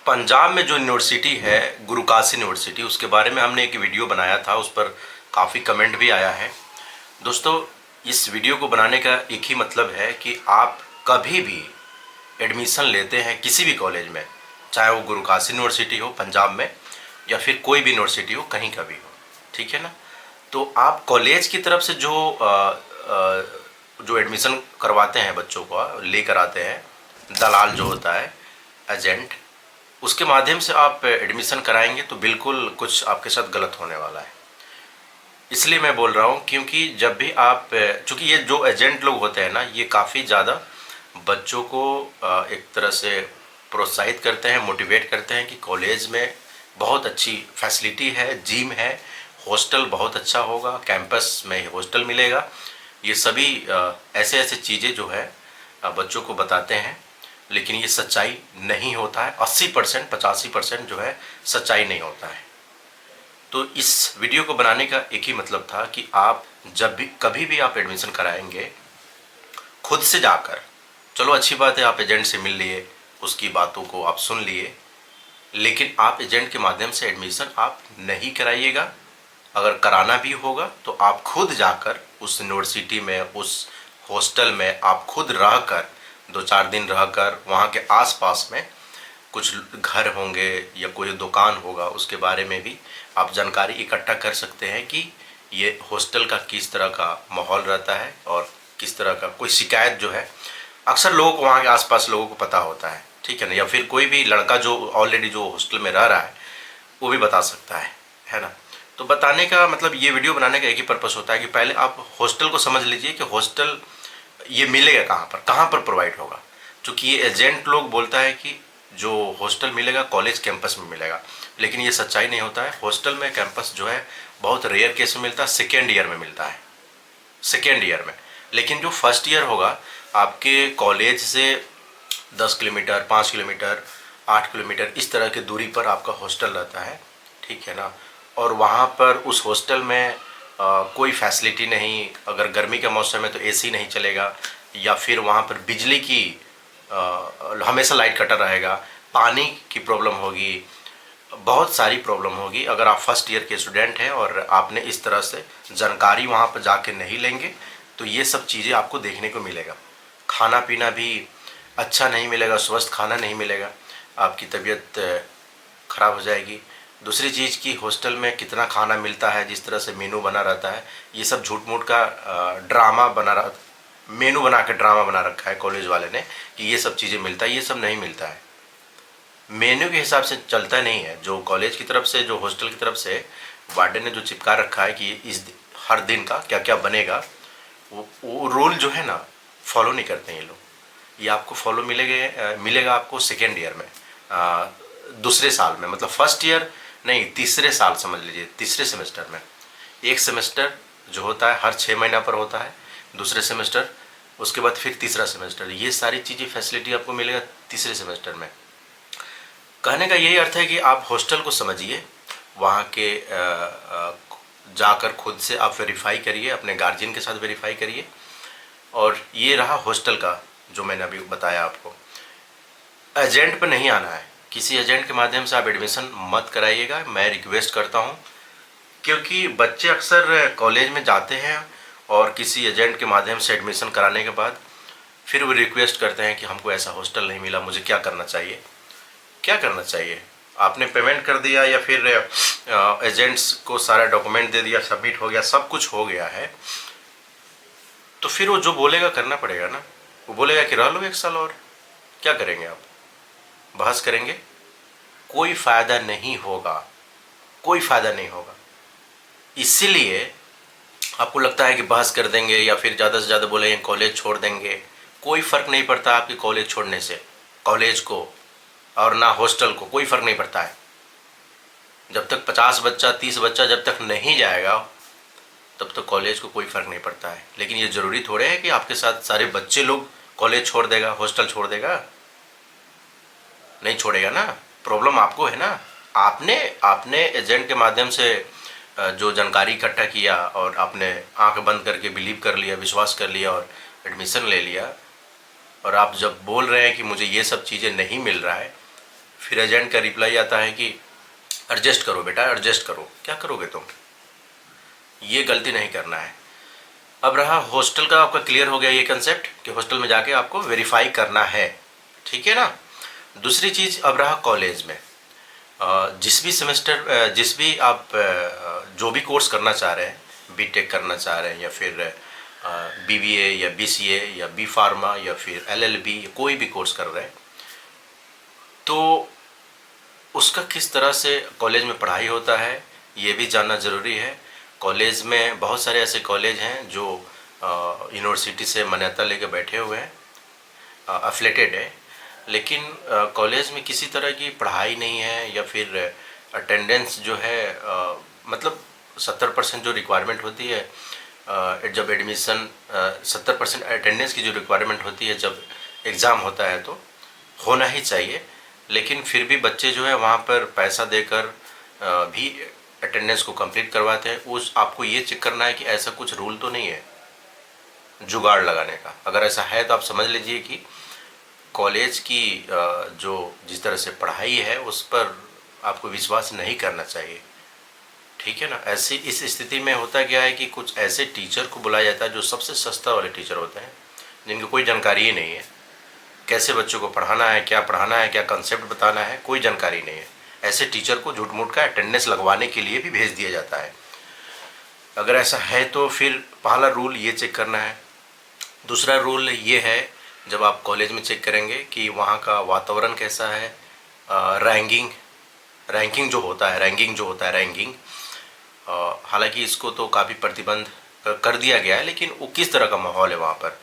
पंजाब में जो यूनिवर्सिटी है गुरुकाशी यूनिवर्सिटी, उसके बारे में हमने एक वीडियो बनाया था। उस पर काफ़ी कमेंट भी आया है। दोस्तों, इस वीडियो को बनाने का एक ही मतलब है कि आप कभी भी एडमिशन लेते हैं किसी भी कॉलेज में, चाहे वो गुरुकाशी यूनिवर्सिटी हो पंजाब में या फिर कोई भी यूनिवर्सिटी हो, कहीं का भी हो, ठीक है ना। तो आप कॉलेज की तरफ से जो एडमिशन करवाते हैं, बच्चों को लेकर आते हैं, दलाल जो होता है, एजेंट, उसके माध्यम से आप एडमिशन कराएंगे तो बिल्कुल कुछ आपके साथ गलत होने वाला है। इसलिए मैं बोल रहा हूँ क्योंकि जब भी आप, चूँकि ये जो एजेंट लोग होते हैं ना, ये काफ़ी ज़्यादा बच्चों को एक तरह से प्रोत्साहित करते हैं, मोटिवेट करते हैं कि कॉलेज में बहुत अच्छी फैसिलिटी है, जिम है, हॉस्टल बहुत अच्छा होगा, कैंपस में हॉस्टल मिलेगा। ये सभी ऐसे ऐसे चीज़ें जो है बच्चों को बताते हैं, लेकिन ये सच्चाई नहीं होता है। 80% 85% जो है सच्चाई नहीं होता है। तो इस वीडियो को बनाने का एक ही मतलब था कि आप जब भी कभी भी आप एडमिशन कराएंगे, खुद से जाकर, चलो अच्छी बात है आप एजेंट से मिल लिए, उसकी बातों को आप सुन लिए, लेकिन आप एजेंट के माध्यम से एडमिशन आप नहीं कराइएगा। अगर कराना भी होगा तो आप खुद जाकर उस यूनिवर्सिटी में, उस हॉस्टल में आप खुद रहकर 2-4 दिन रहकर, वहाँ के आसपास में कुछ घर होंगे या कोई दुकान होगा, उसके बारे में भी आप जानकारी इकट्ठा कर सकते हैं कि ये हॉस्टल का किस तरह का माहौल रहता है और किस तरह का कोई शिकायत जो है, अक्सर लोगों को, वहाँ के आसपास लोगों को पता होता है, ठीक है ना। या फिर कोई भी लड़का जो ऑलरेडी जो हॉस्टल में रह रहा है वो भी बता सकता है ना। तो बताने का मतलब, ये वीडियो बनाने का एक ही पर्पस होता है कि पहले आप हॉस्टल को समझ लीजिए कि हॉस्टल ये मिलेगा कहाँ पर प्रोवाइड होगा। क्योंकि ये एजेंट लोग बोलता है कि जो हॉस्टल मिलेगा कॉलेज कैंपस में मिलेगा, लेकिन ये सच्चाई नहीं होता है। हॉस्टल में कैंपस जो है बहुत रेयर केस में मिलता है, सेकेंड ईयर में मिलता है, सेकेंड ईयर में। लेकिन जो फर्स्ट ईयर होगा, आपके कॉलेज से 10 किलोमीटर, 5 किलोमीटर, 8 किलोमीटर इस तरह की दूरी पर आपका हॉस्टल रहता है, ठीक है ना। और वहाँ पर उस हॉस्टल में कोई फैसिलिटी नहीं, अगर गर्मी का मौसम है तो एसी नहीं चलेगा, या फिर वहाँ पर बिजली की हमेशा लाइट कटा रहेगा, पानी की प्रॉब्लम होगी, बहुत सारी प्रॉब्लम होगी। अगर आप फर्स्ट ईयर के स्टूडेंट हैं और आपने इस तरह से जानकारी वहाँ पर जाके नहीं लेंगे तो ये सब चीज़ें आपको देखने को मिलेगा। खाना पीना भी अच्छा नहीं मिलेगा, स्वस्थ खाना नहीं मिलेगा, आपकी तबीयत ख़राब हो जाएगी। दूसरी चीज़ कि हॉस्टल में कितना खाना मिलता है, जिस तरह से मेनू बना रहता है, ये सब झूठ मूठ का ड्रामा मेनू बना के ड्रामा बना रखा है कॉलेज वाले ने कि ये सब चीज़ें मिलता है। ये सब नहीं मिलता है, मेन्यू के हिसाब से चलता नहीं है। जो कॉलेज की तरफ से, जो हॉस्टल की तरफ से वार्डन ने जो चिपका रखा है कि हर दिन का क्या क्या बनेगा, वो रूल जो है ना फॉलो नहीं करते हैं ये लोग। ये आपको फॉलो मिलेगा आपको सेकेंड ईयर में, दूसरे साल में, मतलब फर्स्ट ईयर नहीं, तीसरे साल समझ लीजिए, तीसरे सेमेस्टर में। एक सेमेस्टर जो होता है हर 6 महीना पर होता है, दूसरे सेमेस्टर, उसके बाद फिर तीसरा सेमेस्टर। ये सारी चीज़ें फैसिलिटी आपको मिलेगा तीसरे सेमेस्टर में। कहने का यही अर्थ है कि आप हॉस्टल को समझिए, वहाँ के जाकर खुद से आप वेरीफाई करिए, अपने गार्जियन के साथ वेरीफाई करिए। और ये रहा हॉस्टल का जो मैंने अभी बताया आपको। एजेंट पर नहीं आना है, किसी एजेंट के माध्यम से आप एडमिशन मत कराइएगा, मैं रिक्वेस्ट करता हूँ। क्योंकि बच्चे अक्सर कॉलेज में जाते हैं और किसी एजेंट के माध्यम से एडमिशन कराने के बाद फिर वो रिक्वेस्ट करते हैं कि हमको ऐसा हॉस्टल नहीं मिला, मुझे क्या करना चाहिए। क्या करना चाहिए? आपने पेमेंट कर दिया या फिर एजेंट्स को सारा डॉक्यूमेंट दे दिया, सबमिट हो गया, सब कुछ हो गया है, तो फिर वो जो बोलेगा करना पड़ेगा ना। वो बोलेगा कि रह लो 1 साल और, क्या करेंगे आप? बहस करेंगे? कोई फ़ायदा नहीं होगा, कोई फ़ायदा नहीं होगा। इसीलिए आपको लगता है कि बहस कर देंगे या फिर ज़्यादा से ज़्यादा बोलेंगे कॉलेज छोड़ देंगे। कोई फ़र्क नहीं पड़ता आपके कॉलेज छोड़ने से, कॉलेज को और ना हॉस्टल को, कोई फ़र्क नहीं पड़ता है। जब तक 50 बच्चा 30 बच्चा जब तक नहीं जाएगा तब तक कॉलेज को कोई फ़र्क नहीं पड़ता है। लेकिन ये ज़रूरी थोड़े है कि आपके साथ सारे बच्चे लोग कॉलेज छोड़ देगा, हॉस्टल छोड़ देगा, नहीं छोड़ेगा ना। प्रॉब्लम आपको है ना। आपने एजेंट के माध्यम से जो जानकारी इकट्ठा किया और आपने आंख बंद करके बिलीव कर लिया, विश्वास कर लिया और एडमिशन ले लिया, और आप जब बोल रहे हैं कि मुझे ये सब चीज़ें नहीं मिल रहा है, फिर एजेंट का रिप्लाई आता है कि एडजस्ट करो बेटा, एडजस्ट करो। क्या करोगे तुम? ये गलती नहीं करना है। अब रहा हॉस्टल का, आपका क्लियर हो गया ये कंसेप्ट कि हॉस्टल में जाके आपको वेरीफाई करना है, ठीक है ना। दूसरी चीज़ अब रहा कॉलेज में। जिस भी सेमेस्टर, जिस भी आप जो भी कोर्स करना चाह रहे हैं, बीटेक करना चाह रहे हैं या फिर बीबीए या बीसीए या बी फार्मा या फिर एलएलबी, कोई भी कोर्स कर रहे हैं, तो उसका किस तरह से कॉलेज में पढ़ाई होता है ये भी जानना ज़रूरी है। कॉलेज में बहुत सारे ऐसे कॉलेज हैं जो यूनिवर्सिटी से मान्यता लेके बैठे हुए हैं, अफिलेटेड है, लेकिन कॉलेज में किसी तरह की पढ़ाई नहीं है, या फिर अटेंडेंस जो है मतलब 70% जो रिक्वायरमेंट होती है जब एडमिशन, 70% अटेंडेंस की जो रिक्वायरमेंट होती है जब एग्ज़ाम होता है तो होना ही चाहिए, लेकिन फिर भी बच्चे जो है वहाँ पर पैसा देकर भी अटेंडेंस को कंप्लीट करवाते हैं। उस आपको ये चेक करना है कि ऐसा कुछ रूल तो नहीं है जुगाड़ लगाने का। अगर ऐसा है तो आप समझ लीजिए कि कॉलेज की जो जिस तरह से पढ़ाई है उस पर आपको विश्वास नहीं करना चाहिए, ठीक है ना। ऐसी इस स्थिति में होता क्या है कि कुछ ऐसे टीचर को बुलाया जाता है जो सबसे सस्ता वाले टीचर होते हैं, जिनको कोई जानकारी ही नहीं है कैसे बच्चों को पढ़ाना है, क्या पढ़ाना है, क्या कंसेप्ट बताना है, कोई जानकारी नहीं है। ऐसे टीचर को झूठ मूठ का अटेंडेंस लगवाने के लिए भी भेज दिया जाता है। अगर ऐसा है तो फिर पहला रूल ये चेक करना है। दूसरा रूल ये है, जब आप कॉलेज में चेक करेंगे कि वहाँ का वातावरण कैसा है, रैंकिंग जो होता है रैंकिंग, हालांकि इसको तो काफ़ी प्रतिबंध कर दिया गया है, लेकिन वो किस तरह का माहौल है वहाँ पर।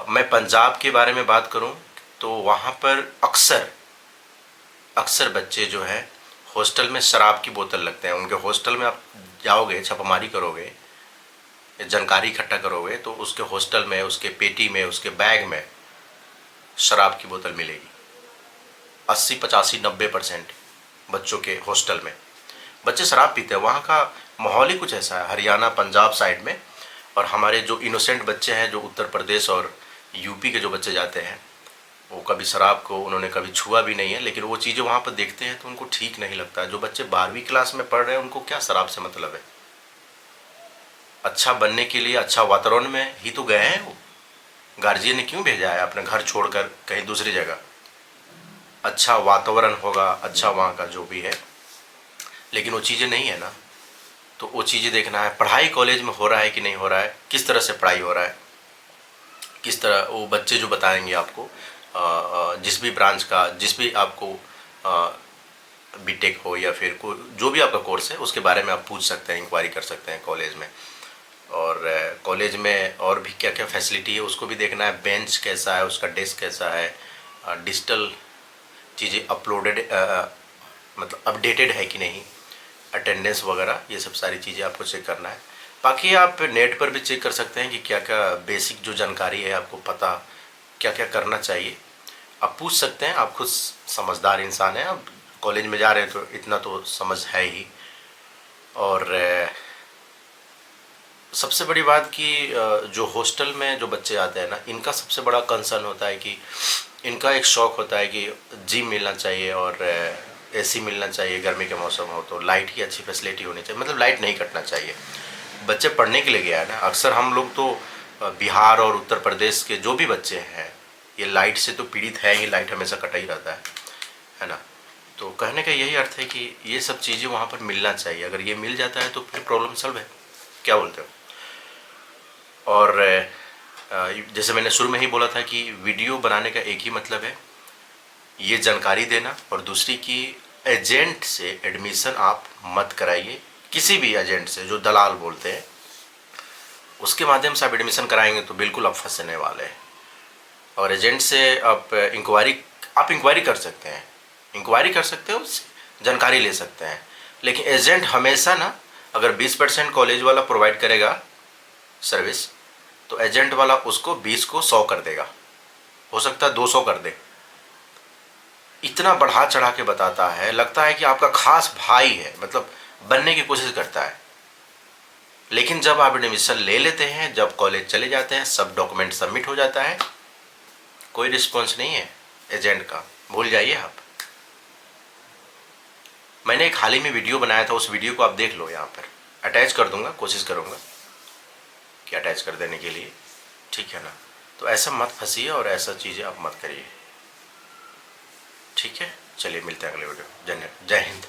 मैं पंजाब के बारे में बात करूं तो वहाँ पर अक्सर बच्चे जो हैं हॉस्टल में शराब की बोतल लगते हैं। उनके हॉस्टल में आप जाओगे, छापामारी करोगे, जानकारी इकट्ठा करोगे तो उसके हॉस्टल में, उसके पेटी में, उसके बैग में शराब की बोतल मिलेगी। 80, 85, 90% बच्चों के हॉस्टल में बच्चे शराब पीते हैं। वहाँ का माहौल ही कुछ ऐसा है, हरियाणा पंजाब साइड में। और हमारे जो इनोसेंट बच्चे हैं, जो उत्तर प्रदेश और यूपी के जो बच्चे जाते हैं, वो कभी शराब को उन्होंने कभी छुआ भी नहीं है, लेकिन वो चीज़ें वहाँ पर देखते हैं तो उनको ठीक नहीं लगता। जो बच्चे 12वीं क्लास में पढ़ रहे हैं उनको क्या शराब से मतलब है? अच्छा बनने के लिए अच्छा वातावरण में ही तो गए हैं वो। गार्जियन ने क्यों भेजा है अपने घर छोड़कर कहीं दूसरी जगह? अच्छा वातावरण होगा, अच्छा वहाँ का जो भी है, लेकिन वो चीज़ें नहीं है ना। तो वो चीज़ें देखना है, पढ़ाई कॉलेज में हो रहा है कि नहीं हो रहा है, किस तरह से पढ़ाई हो रहा है, किस तरह वो बच्चे जो बताएंगे आपको, जिस भी ब्रांच का, जिस भी आपको बीटेक हो या फिर जो भी आपका कोर्स है उसके बारे में आप पूछ सकते हैं, इंक्वायरी कर सकते हैं कॉलेज में। और कॉलेज में और भी क्या क्या फैसिलिटी है उसको भी देखना है। बेंच कैसा है, उसका डेस्क कैसा है, डिजिटल चीज़ें अपलोडेड मतलब अपडेटेड है कि नहीं, अटेंडेंस वगैरह, ये सब सारी चीज़ें आपको चेक करना है। बाकी आप नेट पर भी चेक कर सकते हैं कि क्या क्या बेसिक जो जानकारी है आपको पता, क्या क्या करना चाहिए, आप पूछ सकते हैं। आप खुद समझदार इंसान हैं, आप कॉलेज में जा रहे हैं तो इतना तो समझ है ही। और सबसे बड़ी बात कि जो हॉस्टल में जो बच्चे आते हैं ना, इनका सबसे बड़ा कंसर्न होता है कि इनका एक शौक़ होता है कि जिम मिलना चाहिए और एसी मिलना चाहिए, गर्मी के मौसम हो तो लाइट की अच्छी फैसिलिटी होनी चाहिए, मतलब लाइट नहीं कटना चाहिए। बच्चे पढ़ने के लिए गया है ना। अक्सर हम लोग तो बिहार और उत्तर प्रदेश के जो भी बच्चे हैं ये लाइट से तो पीड़ित है ही, लाइट हमेशा कटा ही रहता है ना। तो कहने का यही अर्थ है कि ये सब चीज़ें वहाँ पर मिलना चाहिए। अगर ये मिल जाता है तो फिर प्रॉब्लम सॉल्व है, क्या बोलते हो? और जैसे मैंने शुरू में ही बोला था कि वीडियो बनाने का एक ही मतलब है, ये जानकारी देना, और दूसरी कि एजेंट से एडमिशन आप मत कराइए। किसी भी एजेंट से, जो दलाल बोलते हैं, उसके माध्यम से आप एडमिशन कराएंगे तो बिल्कुल आप फंसने वाले हैं। और एजेंट से आप इंक्वायरी कर सकते हैं, उससे जानकारी ले सकते हैं, लेकिन एजेंट हमेशा ना, अगर 20% कॉलेज वाला प्रोवाइड करेगा सर्विस तो एजेंट वाला उसको 20 को 100 कर देगा, हो सकता है 200 कर दे। इतना बढ़ा चढ़ा के बताता है, लगता है कि आपका खास भाई है, मतलब बनने की कोशिश करता है। लेकिन जब आप एडमिशन ले लेते हैं, जब कॉलेज चले जाते हैं, सब डॉक्यूमेंट सबमिट हो जाता है, कोई रिस्पॉन्स नहीं है एजेंट का, भूल जाइए आप। मैंने एक हाल ही में वीडियो बनाया था, उस वीडियो को आप देख लो, यहाँ पर अटैच कर दूंगा, कोशिश करूंगा कि अटैच कर देने के लिए, ठीक है ना। तो ऐसा मत फंसिए और ऐसा चीज़ें आप मत करिए, ठीक है। चलिए मिलते हैं अगले वीडियो। जय हिंद।